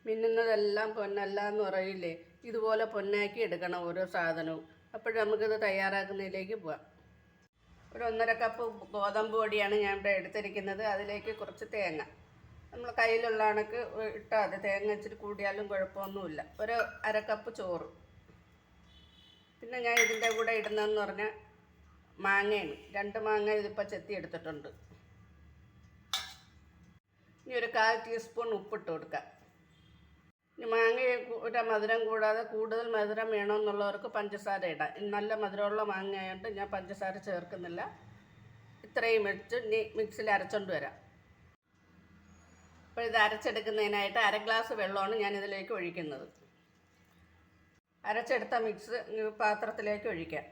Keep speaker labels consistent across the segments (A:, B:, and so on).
A: മിന്നുന്നതെല്ലാം പൊന്നല്ല എന്ന് പറയില്ലേ, ഇതുപോലെ പൊന്നാക്കി എടുക്കണം ഓരോ സാധനവും. അപ്പോൾ നമുക്കിത് തയ്യാറാക്കുന്നതിലേക്ക് പോവാം. ഒരു 1.5 കപ്പ് ഗോതമ്പ് പൊടിയാണ് ഞാൻ ഇവിടെ എടുത്തിരിക്കുന്നത്. അതിലേക്ക് കുറച്ച് തേങ്ങ, നമ്മൾ കയ്യിലുള്ള കണക്ക് ഇട്ടാൽ മതി. തേങ്ങ ഇച്ചിരി കൂടിയാലും കുഴപ്പമൊന്നുമില്ല. ഒരു 1/2 കപ്പ് ചോറ്. പിന്നെ ഞാൻ ഇതിൻ്റെ കൂടെ ഇടുന്നതെന്ന് പറഞ്ഞാൽ മാങ്ങയാണ്. 2 മാങ്ങ ഇതിപ്പോൾ ചെത്തി എടുത്തിട്ടുണ്ട്. ഇനി ഒരു 1/4 ടീസ്പൂൺ ഉപ്പിട്ട് കൊടുക്കാം. ഇനി മാങ്ങയുടെ മധുരം കൂടാതെ കൂടുതൽ മധുരം വേണമെന്നുള്ളവർക്ക് പഞ്ചസാര ഇടാം. നല്ല മധുരമുള്ള മാങ്ങ ആയതുകൊണ്ട് ഞാൻ പഞ്ചസാര ചേർക്കുന്നില്ല. ഇത്രയും വെച്ച് ഇനി മിക്സിയിൽ അരച്ചുകൊണ്ട് വരാം. അപ്പോൾ ഇത് അരച്ചെടുക്കുന്നതിനായിട്ട് 1/2 ഗ്ലാസ് വെള്ളമാണ് ഞാൻ ഇതിലേക്ക് ഒഴിക്കുന്നത്. അരച്ചെടുത്ത മിക്സ് പാത്രത്തിലേക്ക് ഒഴിക്കാം.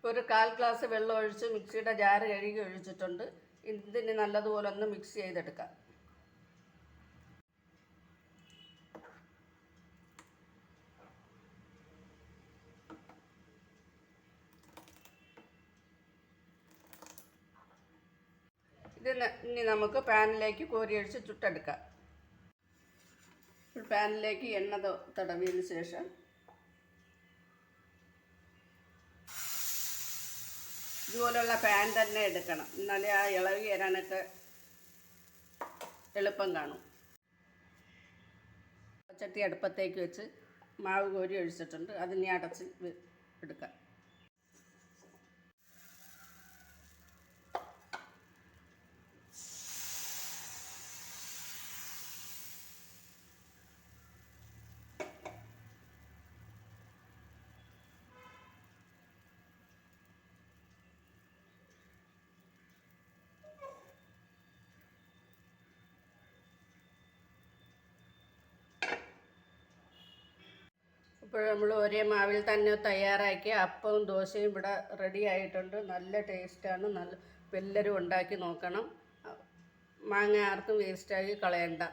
A: ഒരു 1/4 ഗ്ലാസ് വെള്ളം ഒഴിച്ച് മിക്സിയുടെ ജാറ് കഴുകി ഒഴിച്ചിട്ടുണ്ട്. ഇതിന് നല്ലതുപോലെ ഒന്ന് മിക്സ് ചെയ്തെടുക്കാം. ഇനി നമുക്ക് പാനിലേക്ക് കോരിയൊഴിച്ച് ചുട്ടെടുക്കാം. പാനിലേക്ക് എണ്ണ തടവിയതിന് ശേഷം ഇതുപോലുള്ള പാൻ തന്നെ എടുക്കണം. എന്നാലേ ആ ഇളകി വരാനൊക്കെ എളുപ്പം കാണും. ചട്ടി അടുപ്പത്തേക്ക് വെച്ച് മാവ് കോരി ഒഴിച്ചിട്ടുണ്ട്. അതിനെ അടച്ച് എടുക്കാം. ഇപ്പോൾ നമ്മൾ ഒരേ മാവിൽ തന്നെ തയ്യാറാക്കിയ അപ്പവും ദോശയും ഇവിടെ റെഡി ആയിട്ടുണ്ട്. നല്ല ടേസ്റ്റാണ്. എല്ലാവരും ഉണ്ടാക്കി നോക്കണം. മാങ്ങ ആർക്കും വേസ്റ്റാക്കി കളയണ്ട.